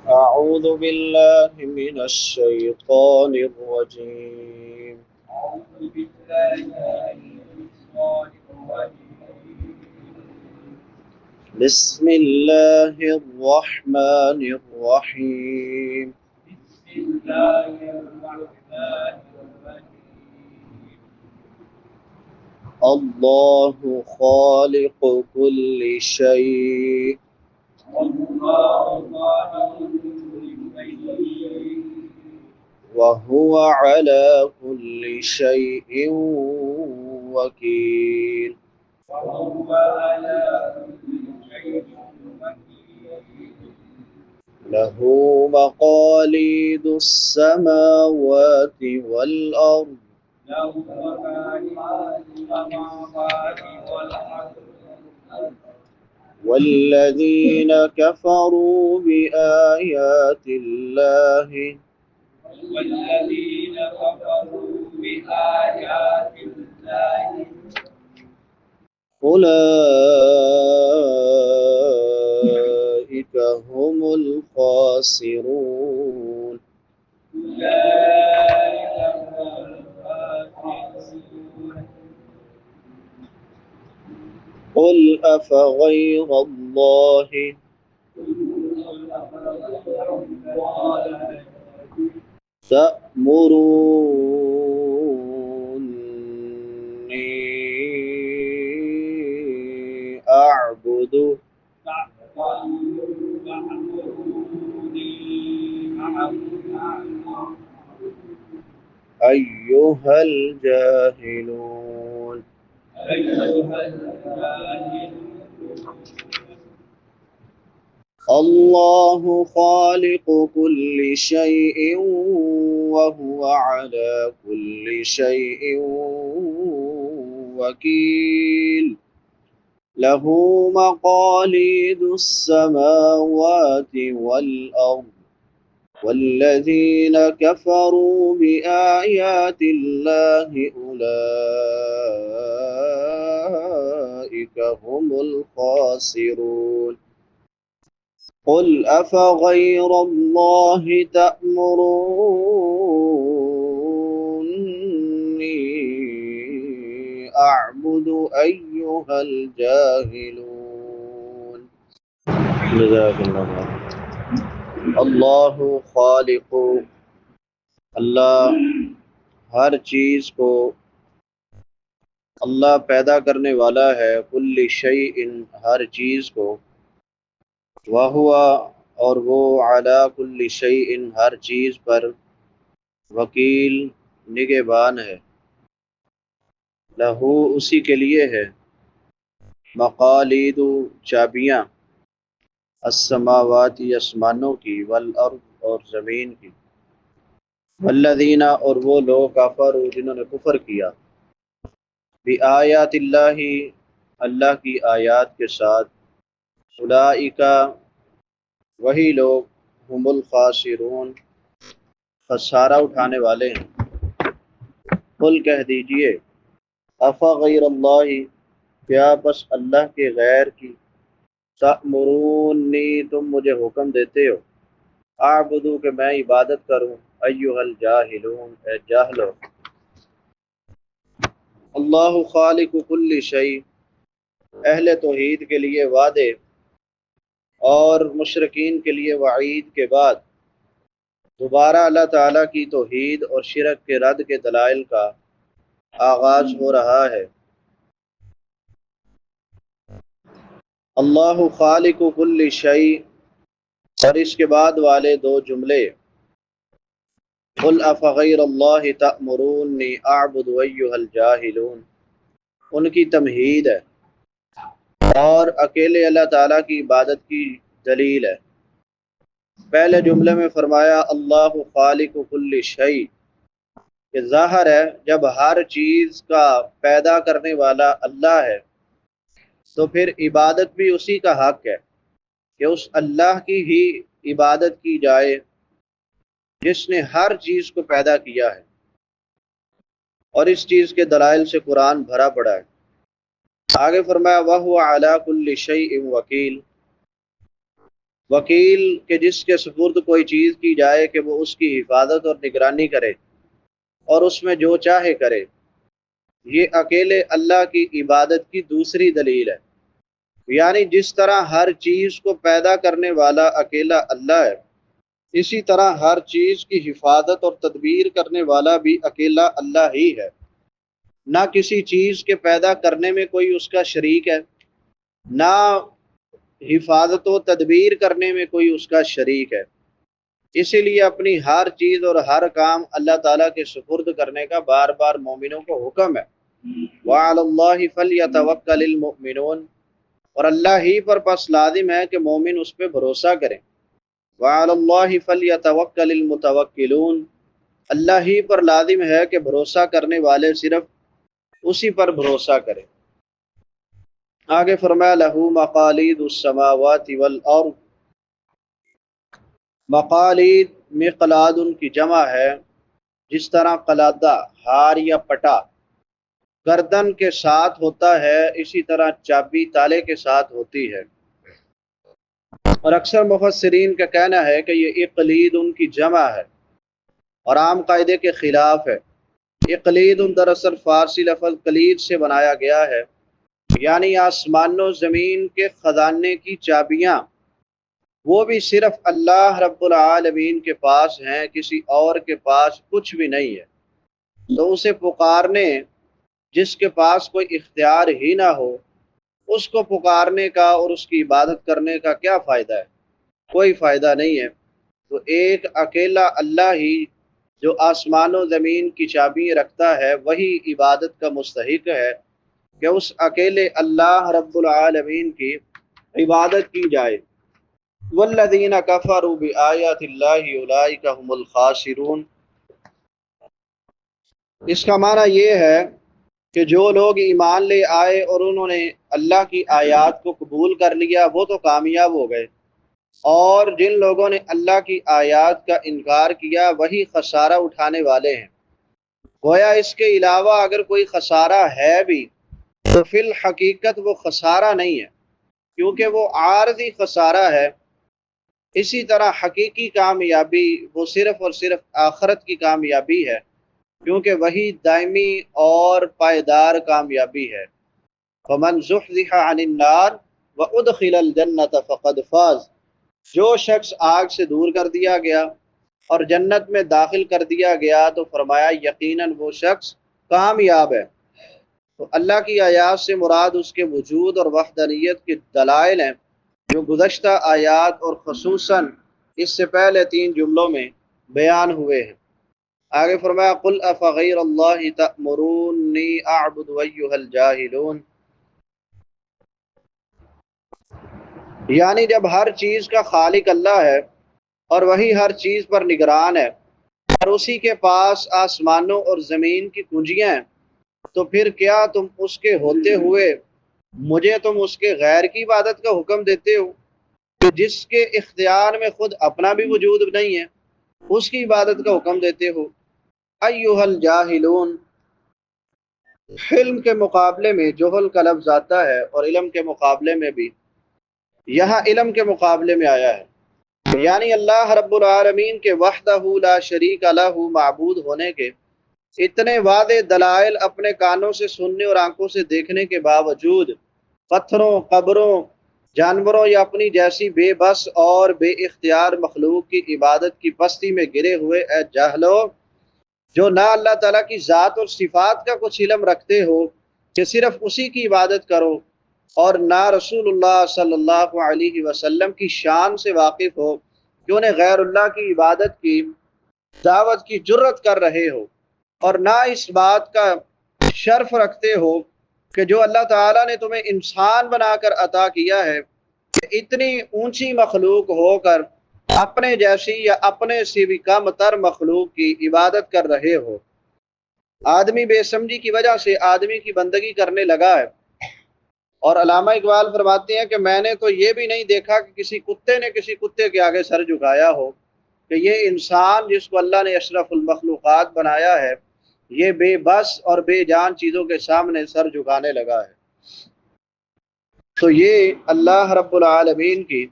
أعوذ بالله من الشيطان الرجيم. أعوذ بالله من الشيطان الرجيم. بسم الله الرحمن الرحيم. بسم الله الرحمن الرحيم. الله خالق كل شيء والله خالق كل شيء وهو على كل شيء وكيل. وهو على كل شيء وكيل. له مقاليد السماوات والأرض له مقاليد السماوات والأرض. والذين كفروا بآيات الله والذين كفروا بآيات الله أولئك هم الخاسرون. أولئك هم الفاسقون. قل أفغير الله تأمروني أعبد أيها الجاهلون. الله خالق كل شيء وهو على كل شيء وكيل. له مقاليد السماوات والأرض والذين كفروا بآيات الله أولئك هم الخاسرون. قل أفغير الله تأمروني أعبد أيها الجاهلون. جزاك الله خير. اللہ خالق، اللہ ہر چیز کو اللہ پیدا کرنے والا ہے، کل شیء ہر چیز کو، وہو اور وہ علی کل شیء ہر چیز پر، وکیل نگہبان ہے، لہو اسی کے لیے ہے، مقالید چابیاں، السماواتی آسمانوں کی، والارض اور زمین کی، والذین اور وہ لوگ کفروا جنہوں نے کفر کیا، بآیات اللہ اللہ کی آیات کے ساتھ، اولئک وہی لوگ، ہم الخاسرون خسارہ اٹھانے والے ہیں۔ قل کہہ دیجئے، افغیر اللہ کیا بس اللہ کے غیر کی، تأمرونی تم مجھے حکم دیتے ہو، اعبدو کہ میں عبادت کروں، ایھا الجاہلون اے جاہلو، اللہ خالق کل شیء اہل توحید کے لیے وعدے اور مشرکین کے لیے وعید کے بعد دوبارہ اللہ تعالیٰ کی توحید اور شرک کے رد کے دلائل کا آغاز ہو رہا ہے۔ اللہ خالق کل شیء اور اس کے بعد والے دو جملے، قل افغیر اللہ تأمرونی اعبد ایھا الجاہلون، ان کی تمہید ہے اور اکیلے اللہ تعالیٰ کی عبادت کی دلیل ہے۔ پہلے جملے میں فرمایا اللہ خالق کل شیء، کہ ظاہر ہے جب ہر چیز کا پیدا کرنے والا اللہ ہے تو پھر عبادت بھی اسی کا حق ہے کہ اس اللہ کی ہی عبادت کی جائے جس نے ہر چیز کو پیدا کیا ہے، اور اس چیز کے دلائل سے قرآن بھرا پڑا ہے۔ آگے فرمایا وَهُوَ عَلَى كُلِّ شَيْءٍ وَكِيلٌ، وکیل کہ جس کے سپرد کوئی چیز کی جائے کہ وہ اس کی حفاظت اور نگرانی کرے اور اس میں جو چاہے کرے، یہ اکیلے اللہ کی عبادت کی دوسری دلیل ہے۔ یعنی جس طرح ہر چیز کو پیدا کرنے والا اکیلا اللہ ہے، اسی طرح ہر چیز کی حفاظت اور تدبیر کرنے والا بھی اکیلا اللہ ہی ہے۔ نہ کسی چیز کے پیدا کرنے میں کوئی اس کا شریک ہے، نہ حفاظت و تدبیر کرنے میں کوئی اس کا شریک ہے۔ اسی لیے اپنی ہر چیز اور ہر کام اللہ تعالیٰ کے سپرد کرنے کا بار بار مومنوں کو حکم ہے۔ وَعَلَى اللَّهِ فَلْيَتَوَكَّلِ الْمُؤْمِنُونَ، اور اللہ ہی پر پس لازم ہے کہ مومن اس پہ بھروسہ کریں۔ وَعَلَى اللَّهِ فَلْيَتَوَكَّلِ الْمُتَوَكِّلُونَ، اللہ ہی پر لازم ہے کہ بھروسہ کرنے والے صرف اسی پر بھروسہ کریں۔ آگے فرمایا لَهُ مَقَالِيدُ السَّمَاوَاتِ وَالْأَرْضِ، مقالید مقلاد ان کی جمع ہے، جس طرح قلادہ ہار یا پٹا گردن کے ساتھ ہوتا ہے، اسی طرح چابی تالے کے ساتھ ہوتی ہے۔ اور اکثر مفسرین کا کہنا ہے کہ یہ اقلید ان کی جمع ہے اور عام قاعدے کے خلاف ہے۔ اقلید دراصل فارسی لفظ قلید سے بنایا گیا ہے، یعنی آسمان و زمین کے خزانے کی چابیاں وہ بھی صرف اللہ رب العالمین کے پاس ہیں، کسی اور کے پاس کچھ بھی نہیں ہے۔ تو اسے پکارنے، جس کے پاس کوئی اختیار ہی نہ ہو، اس کو پکارنے کا اور اس کی عبادت کرنے کا کیا فائدہ ہے؟ کوئی فائدہ نہیں ہے۔ تو ایک اکیلا اللہ ہی جو آسمان و زمین کی چابی رکھتا ہے، وہی عبادت کا مستحق ہے کہ اس اکیلے اللہ رب العالمین کی عبادت کی جائے۔ والذین کفروا بآیات اللہ اولئک هم الخاسرون، اس کا معنی یہ ہے کہ جو لوگ ایمان لے آئے اور انہوں نے اللہ کی آیات کو قبول کر لیا، وہ تو کامیاب ہو گئے، اور جن لوگوں نے اللہ کی آیات کا انکار کیا وہی خسارہ اٹھانے والے ہیں۔ گویا اس کے علاوہ اگر کوئی خسارہ ہے بھی تو فی الحقیقت وہ خسارہ نہیں ہے، کیونکہ وہ عارضی خسارہ ہے۔ اسی طرح حقیقی کامیابی وہ صرف اور صرف آخرت کی کامیابی ہے، کیونکہ وہی دائمی اور پائیدار کامیابی ہے۔ فمن زحزح عن النار وادخل الجنۃ فقد فاز، جو شخص آگ سے دور کر دیا گیا اور جنت میں داخل کر دیا گیا تو فرمایا یقیناً وہ شخص کامیاب ہے۔ تو اللہ کی آیات سے مراد اس کے وجود اور وحدانیت کے دلائل ہیں، جو گزشتہ آیات اور خصوصاً اس سے پہلے 3 جملوں میں بیان ہوئے ہیں۔ آگے فرمایا قل افغیر اللہ تأمرونی اعبد ایھا الجاہلون، یعنی جب ہر چیز کا خالق اللہ ہے اور وہی ہر چیز پر نگران ہے اور اسی کے پاس آسمانوں اور زمین کی کنجیاں ہیں، تو پھر کیا تم اس کے ہوتے ہوئے مجھے تم اس کے غیر کی عبادت کا حکم دیتے ہو، کہ جس کے اختیار میں خود اپنا بھی وجود نہیں ہے، اس کی عبادت کا حکم دیتے ہو۔ ایھا الجاہلون، علم کے مقابلے میں جہل کا لفظ آتا ہے اور علم کے مقابلے میں بھی، یہاں علم کے مقابلے میں آیا ہے، یعنی اللہ رب العالمین کے وحدہ لا شریک لہ معبود ہونے کے اتنے واضح دلائل اپنے کانوں سے سننے اور آنکھوں سے دیکھنے کے باوجود پتھروں، قبروں، جانوروں یا اپنی جیسی بے بس اور بے اختیار مخلوق کی عبادت کی پستی میں گرے ہوئے اے جاہلو، جو نہ اللہ تعالیٰ کی ذات اور صفات کا کچھ علم رکھتے ہو کہ صرف اسی کی عبادت کرو، اور نہ رسول اللہ صلی اللہ علیہ وسلم کی شان سے واقف ہو کہ انہیں غیر اللہ کی عبادت کی دعوت کی جرت کر رہے ہو، اور نہ اس بات کا شرف رکھتے ہو کہ جو اللہ تعالیٰ نے تمہیں انسان بنا کر عطا کیا ہے، کہ اتنی اونچی مخلوق ہو کر اپنے جیسی یا اپنے سے بھی کم تر مخلوق کی عبادت کر رہے ہو۔ آدمی بے سمجھی کی وجہ سے آدمی کی بندگی کرنے لگا ہے، اور علامہ اقبال فرماتے ہیں کہ میں نے تو یہ بھی نہیں دیکھا کہ کسی کتے نے کسی کتے کے آگے سر جھکایا ہو، کہ یہ انسان جس کو اللہ نے اشرف المخلوقات بنایا ہے، یہ بے بس اور بے جان چیزوں کے سامنے سر جھکانے لگا ہے۔ تو یہ اللہ رب العالمین کی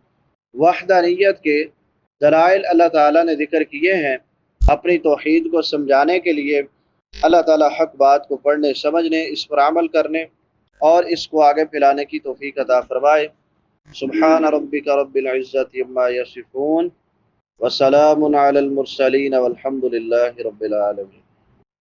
وحدانیت کے دلائل اللہ تعالیٰ نے ذکر کیے ہیں، اپنی توحید کو سمجھانے کے لیے اللہ تعالیٰ حق بات کو پڑھنے، سمجھنے، اس پر عمل کرنے اور اس کو آگے پھیلانے کی توفیق عطا فرمائے۔ سبحان ربک رب العزت عما یصفون وسلام علی المرسلین والحمد للہ رب العالمین۔